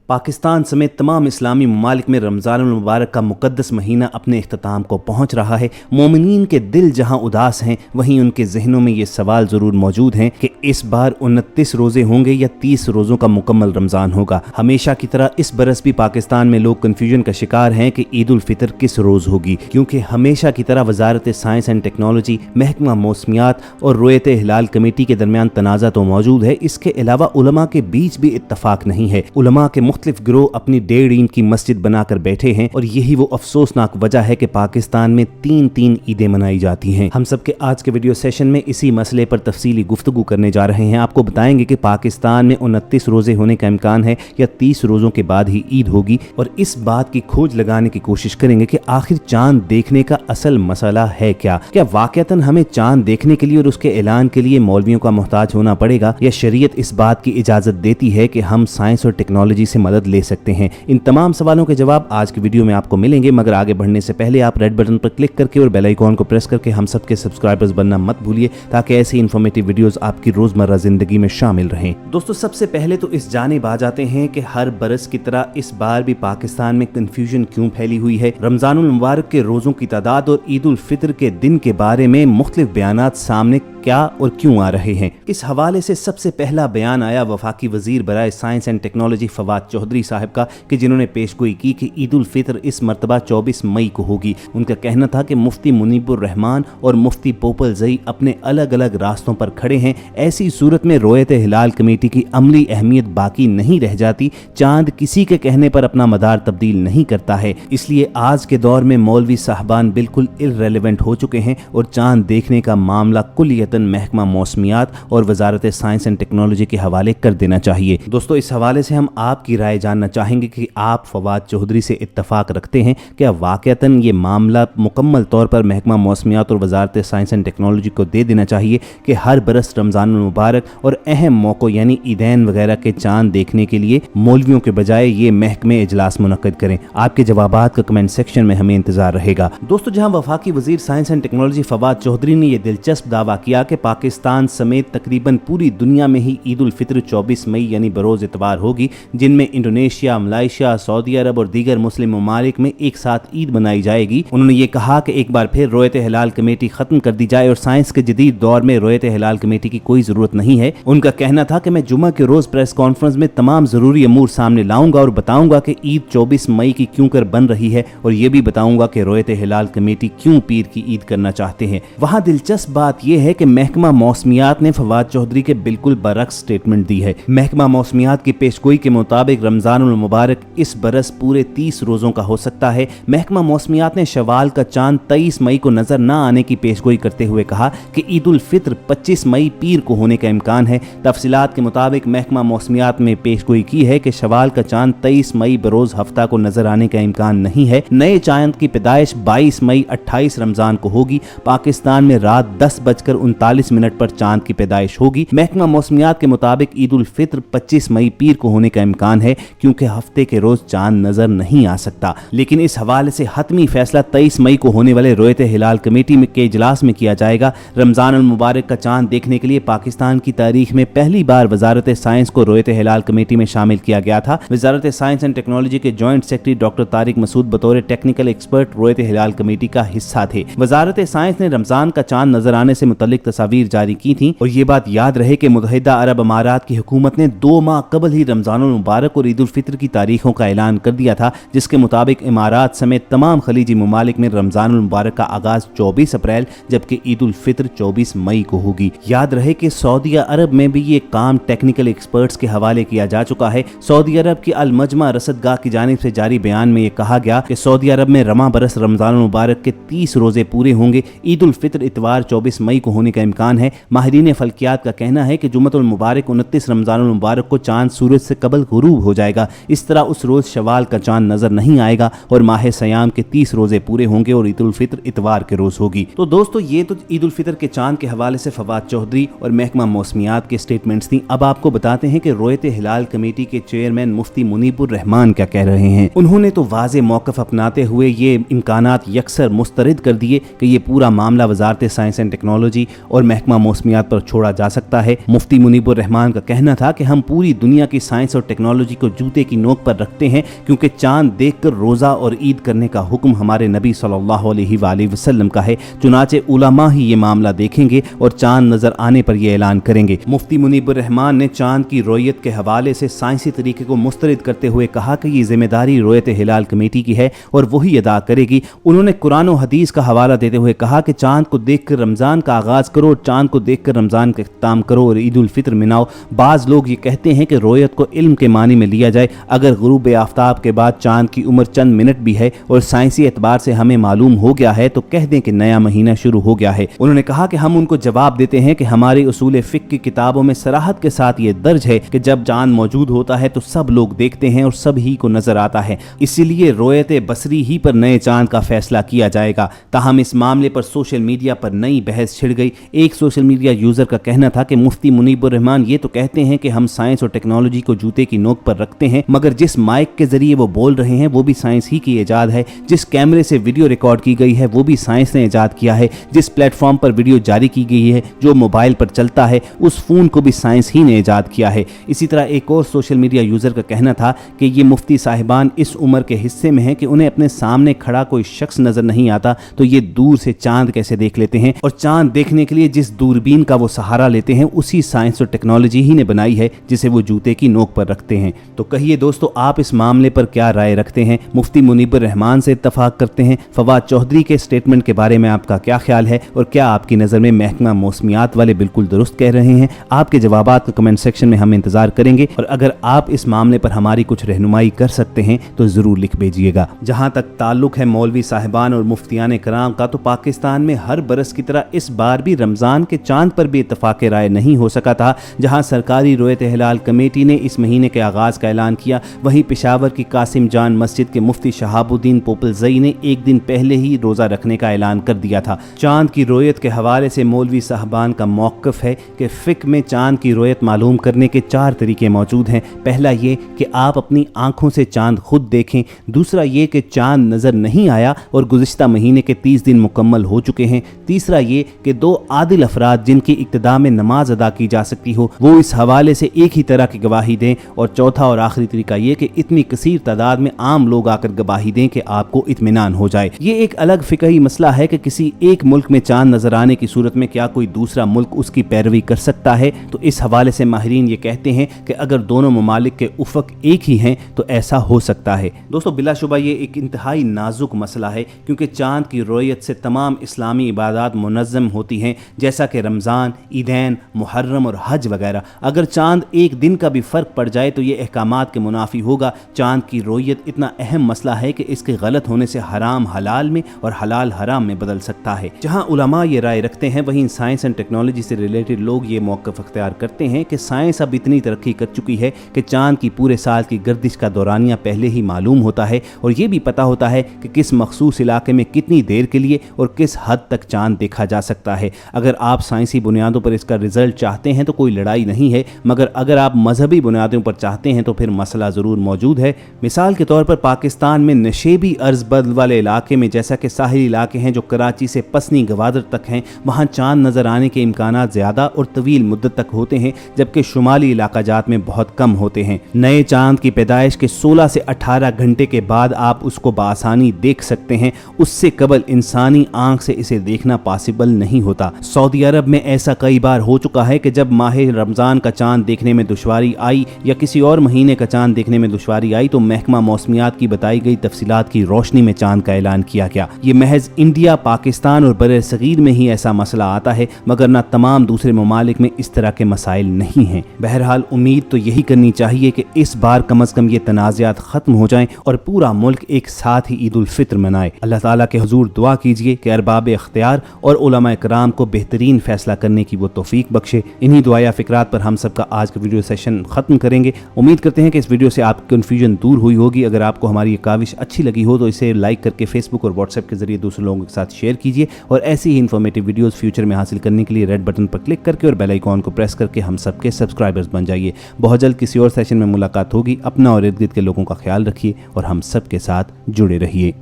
पाकिस्तान समेत तमाम इस्लामी ममालिक में रमज़ान मुबारक का मुक़द्दस महीना अपने इख्तिताम को पहुँच रहा है। मोमिनीन के दिल जहाँ उदास हैं, वहीं उनके जहनों में ये सवाल ज़रूर मौजूद हैं कि इस बार 29 रोज़े होंगे या 30 रोज़ों का मुकम्मल रमज़ान होगा। हमेशा की तरह इस बरस भी पाकिस्तान में लोग कन्फ्यूजन का शिकार हैं कि ईद उल फितर किस रोज़ होगी, क्योंकि हमेशा की तरह वजारत साइंस एंड टेक्नोलॉजी, महकमा मौसमियात और रोयत हिलाल कमेटी के दरमियान तनाज़ा तो मौजूद है। इसके अलावा उलमा के बीच भी इत्तफाक नहीं है। उलमा के मुख्तलिफ गिरोह अपनी 1.5 ईद की मस्जिद बनाकर बैठे हैं और यही वो अफसोसनाक वजह है कि पाकिस्तान में 3 ईदें मनाई जाती हैं। हम सब के आज के वीडियो सेशन में इसी मसले पर तफसीली गुफ्तगू करने जा रहे हैं। आपको बताएंगे कि पाकिस्तान में 29 रोजे होने का इम्कान है या 30 रोजों के बाद ही ईद होगी, और इस बात की खोज लगाने की कोशिश करेंगे कि आखिर चांद देखने का असल मसला है क्या वाकयातन हमें चांद देखने के लिए और उसके ऐलान के लिए मौलवियों का मोहताज होना पड़ेगा, या शरीयत इस बात की इजाजत देती है कि हम साइंस और टेक्नोलॉजी से मदद ले सकते हैं। इन तमाम सवालों के जवाब आज की वीडियो में आपको मिलेंगे, मगर आगे बढ़ने से पहले आप रेड बटन पर क्लिक करके और बेल आइकॉन को प्रेस करके हम सब के सब्सक्राइबर्स बनना मत भूलिए, ताकि ऐसी इन्फॉर्मेटिव वीडियोस आपकी रोजमर्रा जिंदगी में शामिल रहें। दोस्तों, सबसे पहले तो इस जानिब आ जाते हैं कि हर बरस की तरह इस बार भी पाकिस्तान में कंफ्यूजन क्यों फैली हुई है। रमजानुल मुबारक के रोजों की तादाद और ईद उल फितर के दिन के बारे में मुख्तलिफ बयानात सामने क्या और क्यों आ रहे हैं। इस हवाले से सबसे पहला बयान आया वफाकी वजीर बराए science and technology Fawad Chaudhry साहब का, कि जिन्होंने पेशगोई की कि ईद उल फितर इस मरतबा 24 मई को होगी। उनका कहना था कि मुफ्ती मुनीबुर रहमान और मुफ्ती पोपल जई अपने अलग अलग रास्तों पर खड़े हैं। ऐसी सूरत में रोयत हिलाल कमेटी की अमली अहमियत बाकी नहीं रह जाती। चांद किसी के कहने पर अपना मदार तब्दील नहीं करता है, इसलिए आज के दौर में मौलवी साहबान बिल्कुल इर्रेलेवेंट हो चुके हैं और चांद देखने का मामला कुल्लियतन महकमा मौसमियात और वजारत साइंस एंड टेक्नोलॉजी के हवाले कर देना चाहिए। दोस्तों, इस हवाले से हम आपकी राय जानना चाहेंगे कि आप फवाद चौधरी से इत्तफाक रखते हैं क्या वाकयातन ये मामला मुकम्मल तौर पर महकमा मौसमियात और वजारत साइंस एंड टेक्नोलॉजी को दे देना चाहिए कि हर बरस रमजान मुबारक और अहम मौक़ों यानी ईदैन वगैरह के चांद देखने के लिए मौलवियों के बजाय ये महकमे इजलास मुनक्किद करें। आपके जवाबात का कमेंट सेक्शन में हमें इंतजार रहेगा। दोस्तों, जहां वफाकी वजीर science and technology Fawad Chaudhry ने यह दिलचस्प दावा किया कि पाकिस्तान समेत तकरीबन पूरी दुनिया में ही ईद उल फितर 24 मई यानी बरोज इतवार होगी, जिनमें इंडोनेशिया, मलाइशिया, सऊदी अरब और दीगर मुस्लिम ममालिक में एक साथ ईद मनाई जाएगी। उन्होंने ये कहा कि एक बार फिर रोयत हिलाल कमेटी खत्म कर दी जाए और साइंस के जदीद दौर में रोयत हिलाल कमेटी की कोई जरूरत नहीं है। उनका कहना था कि मैं जुमा के रोज प्रेस कॉन्फ्रेंस में तमाम जरूरी अमूर सामने लाऊंगा और बताऊंगा कि ईद 24 मई की क्यों कर बन रही है, और ये भी बताऊंगा कि रोयत हिलाल कमेटी क्यों पीर की ईद करना चाहते हैं। वहाँ दिलचस्प बात यह है कि महकमा मौसमियात ने फवाद चौधरी के बिल्कुल बरक्स स्टेटमेंट दी है। महकमा मौसमियात की पेशगोई के मुताबिक रमजानुल मुबारक इस बरस पूरे 30 रोजों का हो सकता है। महकमा मौसमियात ने शवाल का चांद 23 मई को नजर न आने की पेशगोई करते हुए कहा कि ईद उल फितर 25 मई पीर को होने का इम्कान है। तफसीलात के मुताबिक महकमा मौसमियात में पेशगोई की है कि शवाल का चांद 23 मई बरोज हफ्ता को नजर आने का इम्कान नहीं है। नए चांद की पैदाइश 22 मई 28 रमजान को होगी। पाकिस्तान में रात 10:39 पर चांद की पैदाइश होगी। महकमा मौसमियात के मुताबिक ईद उल फितर 25 मई पीर को होने का इम्कान है, क्योंकि हफ्ते के रोज चांद नजर नहीं आ सकता। लेकिन इस हवाले से हतमी फैसला 23 मई को होने वाले रोयत हिलाल कमेटी के इजलास में किया जाएगा। रमजान मुबारक का चांद देखने के लिए पाकिस्तान की तारीख में पहली बार वजारत साइंस को रोयत हिलाल कमेटी में शामिल किया गया था। वजारत साइंस एंड टेक्नोलॉजी के joint secretary doctor Tariq Masood बतौर टेक्निकल एक्सपर्ट रोयत हिलाल कमेटी का हिस्सा थे। वजारत साइंस ने रमजान का चांद नजर आने से मुतल्लिक तस्वीर जारी की थी, और ये बात याद रहे कि मुत्तहिदा अरब अमारात की हुकूमत ने 2 माह कबल ही रमजानुल मुबारक और ईद उल फितर की तारीखों का ऐलान कर दिया था, जिसके मुताबिक इमारात समेत तमाम खलीजी ममालिक में रमजानुल मुबारक का आगाज 24 अप्रैल जबकि ईद उल फितर 24 मई को होगी। याद रहे कि सऊदी अरब में भी ये काम टेक्निकल एक्सपर्ट्स के हवाले किया जा चुका है। सऊदी अरब की अल मजमा रसदगाह की जानिब से जारी बयान में ये कहा गया कि सऊदी अरब में रमा बरस रमजानुल मुबारक के 30 रोजे पूरे होंगे। ईद उल फितर इतवार 24 मई को होने का इम्कान है। माहिरीन फल्कियात का कहना है कि जुम्मतुल मुबारक 29 रमजानुल मुबारक को चांद सूरज से कबल गुरूब हो जाएगा। इस तरह उस रोज शवाल का चांद नजर नहीं आएगा और माह सयाम के 30 रोजे पूरे होंगे और ईद उल फितर इतवार के रोज होगी। तो दोस्तों, ये तो ईद उल फितर के चांद के हवाले से फवाद चौधरी और महकमा मौसमियात के स्टेटमेंट्स थी। अब आपको बताते हैं कि रोयत हिलाल कमेटी के चेयरमैन मुफ्ती मुनीबुर रहमान क्या कह रहे हैं। उन्होंने तो वाज़े मौक़िफ़ अपनाते हुए ये इम्कानात यकसर मुस्तरद कर दिए कि ये पूरा मामला वजारत साइंस एंड टेक्नोलॉजी और महकमा मौसमियात पर छोड़ा जा सकता है। मुफ्ती मुनीबुर रहमान का कहना था कि हम पूरी दुनिया की साइंस और टेक्नोलॉजी को जूते की नोक पर रखते हैं, क्योंकि चांद देखकर रोजा और ईद करने का हुक्म हमारे नबी सल्लल्लाहु अलैहि वसल्लम का है। चुनाचे उलमा ही ये मामला देखेंगे और चांद नजर आने पर यह ऐलान करेंगे। मुफ्ती मुनीबुर रहमान ने चांद की रोयत के हवाले से साइंसी तरीके को मुस्तरद करते हुए कहा कि ये जिम्मेदारी रोयत हिलाल कमेटी की है और वही अदा करेगी। उन्होंने कुरान और हदीस का हवाला देते हुए कहा कि चांद को देखकर रमजान का आगाज करो, चांद को देखकर रमजान का इख्तिताम करो और ईद उल फित्र मनाओ। बाज लोग ये कहते हैं कि रोयत को इल्म के मानी में लिया जाए। अगर गुरूब आफ्ताब के बाद चांद की उम्र चंद मिनट भी है और साइंसी एतबार से हमें मालूम हो गया है तो कह दें कि नया महीना शुरू हो गया है। उन्होंने कहा कि हम उनको जवाब देते हैं कि हमारी उसूल फिक्र की किताबों में सराहत के साथ ये दर्ज है कि जब चांद मौजूद होता है तो सब लोग देखते हैं और सब ही को नजर आता है, इसीलिए रोयत बसरी ही पर नए चांद का फैसला किया जाएगा। ताहम इस मामले पर सोशल मीडिया पर नई बहस छिड़ गई। एक सोशल मीडिया यूजर का कहना था कि मुफ्ती मुनीबुर रहमान ये तो कहते हैं कि हम साइंस और टेक्नोलॉजी को जूते की नोक पर रखते हैं, मगर जिस माइक के जरिए वो बोल रहे हैं वो भी साइंस ही की इजाद है, जिस कैमरे से वीडियो रिकॉर्ड की गई है वो भी साइंस ने इजाद किया है, जिस प्लेटफॉर्म पर वीडियो जारी की गई है, जो मोबाइल पर चलता है, उस फोन को भी साइंस ही ने इजाद किया है। इसी तरह एक और सोशल मीडिया यूजर का कहना था कि ये मुफ्ती साहिबान इस उम्र के हिस्से में हैं कि उन्हें अपने सामने खड़ा कोई शख्स नजर नहीं आता तो ये दूर से चांद कैसे देख लेते हैं, और चांद देखने के लिए जिस दूरबीन का वो सहारा लेते हैं उसी साइंस और टेक्नोलॉजी ही ने बनाई है जिसे वो जूते की नोक पर रखते हैं। तो कहिए दोस्तों, आप इस मामले पर क्या राय रखते हैं? मुफ्ती मुनीबुर रहमान से इत्तफाक करते हैं? फवाद चौधरी के स्टेटमेंट के बारे में आपका क्या ख्याल है, और क्या आपकी नज़र में महकमा मौसमियात वाले बिल्कुल दुरुस्त कह रहे हैं? आपके जवाबात को कमेंट सेक्शन में हम इंतजार करेंगे, और अगर आप इस मामले पर हमारी कुछ रहनुमाई कर सकते हैं तो ज़रूर लिख भेजिएगा। जहाँ तक ताल्लुक है मौलवी साहिबान और मुफ्तियान कराम का, तो पाकिस्तान में हर बरस की तरह इस बार भी रमज़ान के चांद पर भी इत्तफाक राय नहीं हो सका था। जहाँ सरकारी रोयत हिलाल कमेटी ने इस महीने के आगाज़ का ऐलान किया, वहीं पेशावर की कासिम जान मस्जिद के मुफ्ती शहाबुद्दीन पोपलजई ने एक दिन पहले ही रोज़ा रखने का ऐलान कर दिया था। चांद की रोयत के हवाले से मौलवी साहबान का मौक़िफ़ है कि फ़िक़्ह में चांद की रोयत मालूम करने के 4 तरीके मौजूद हैं। पहला ये कि आप अपनी आंखों से चांद खुद देखें, दूसरा ये कि चांद नज़र नहीं आया और गुज़िश्ता महीने के 30 दिन मुकम्मल हो चुके हैं, तीसरा ये कि 2 आदिल अफराद जिनकी इक्तदा में नमाज अदा की जा सकती हो वो इस हवाले से एक ही तरह की गवाही दें, और चौथा और आखिरी तरीका ये कि इतनी कसीर तादाद में आम लोग आकर गवाही दें कि आपको इत्मीनान हो जाए। ये एक अलग फ़िक़ही मसला है कि किसी एक मुल्क में चांद नजर आने की सूरत में क्या कोई दूसरा मुल्क उसकी पैरवी कर सकता है। तो इस हवाले से माहिरीन ये कहते हैं कि अगर दोनों ममालिक के उफ़क़ एक ही हैं तो ऐसा हो सकता है। दोस्तों, बिलाशुबा ये एक इंतहाई नाजुक मसला है, क्योंकि चांद की रोयत से तमाम इस्लामी इबादत मुनज़्ज़म होती हैं, जैसा कि रमज़ान, ईदैन, मुहर्रम और हज वगैरह। अगर चांद एक दिन का भी फ़र्क पड़ जाए तो ये अहकामात के मुनाफी होगा। चांद की रोयत इतना अहम मसला है कि इसके गलत होने से हराम हलाल में और हलाल हराम में बदल सकता है। जहाँ उलमा ये राय रखते हैं, वहीं साइंस एंड टेक्नोलॉजी से रिलेटेड लोग ये मौक़िफ़ अख्तियार करते हैं कि साइंस अब इतनी तरक्की कर चुकी है कि चांद की पूरे साल की गर्दिश का दौरानिया पहले ही मालूम होता है, और ये भी पता होता है कि किस मखसूस इलाके में कितनी देर के लिए और किस हद तक चांद देखा जा सकता है। अगर आप साइंसी बुनियादों पर इसका रिजल्ट चाहते हैं तो कोई लड़ाई नहीं है, मगर अगर आप मजहबी बुनियादों पर चाहते हैं तो फिर मसला ज़रूर मौजूद है। मिसाल के तौर पर पाकिस्तान में नशेबी अर्ज़ बदल वाले इलाके में, जैसा कि साहिली इलाके हैं जो कराची से पसनी गवादर तक हैं, वहाँ चांद नज़र आने के इम्कानात ज़्यादा और तवील मुद्दत तक होते हैं, जबकि शुमाली इलाका जात में बहुत कम होते हैं। नए चांद की पैदाइश के 16 से 18 घंटे के बाद आप उसको बआसानी देख सकते हैं, उससे कबल इंसानी आंख से इसे देखना पॉसिबल नहीं होता। सऊदी अरब में ऐसा कई बार हो चुका है कि जब माह रमज़ान का चांद देखने में दुश्वारी आई या किसी और महीने का चांद देखने में दुश्वारी आई तो महकमा मौसमियात की बताई गई तफसीलात की रोशनी में चांद का ऐलान किया गया। ये महज इंडिया, पाकिस्तान और बरे सगीर में ही ऐसा मसला आता है, मगर न तमाम दूसरे ममालिक में इस तरह के मसाइल नहीं हैं। बहरहाल उम्मीद तो यही करनी चाहिए कि इस बार कम अज़ कम ये तनाज़ात ख़त्म हो जाएं और पूरा मुल्क एक साथ ही ईद उल फित्र मनाए। अल्लाह ताला के हुजूर दुआ कीजिए कि अरबाब इख्तियार और उलमा इकराम को बेहतरीन फैसला करने की वो तौफीक बख्शे। इन्हीं दुआया फ़िक्रात पर हम सबका आज का वीडियो सेशन ख़त्म करेंगे। उम्मीद करते हैं कि इस वीडियो से आपकी कन्फ्यूजन दूर हुई होगी। अगर आपको हमारी ये काविश अच्छी लगी हो तो इसे लाइक करके फेसबुक और व्हाट्सएप के जरिए दूसरे लोगों के साथ शेयर कीजिए, और ऐसी ही इन्फॉर्मेटिव वीडियोस फ्यूचर में हासिल करने के लिए रेड बटन पर क्लिक करके और बेल आइकॉन को प्रेस करके हम सबके सब्सक्राइबर्स बन जाइए। बहुत जल्द किसी और सेशन में मुलाकात होगी। अपना और इर्द गिर्द के लोगों का ख्याल रखिए और हम सब के साथ जुड़े रहिए।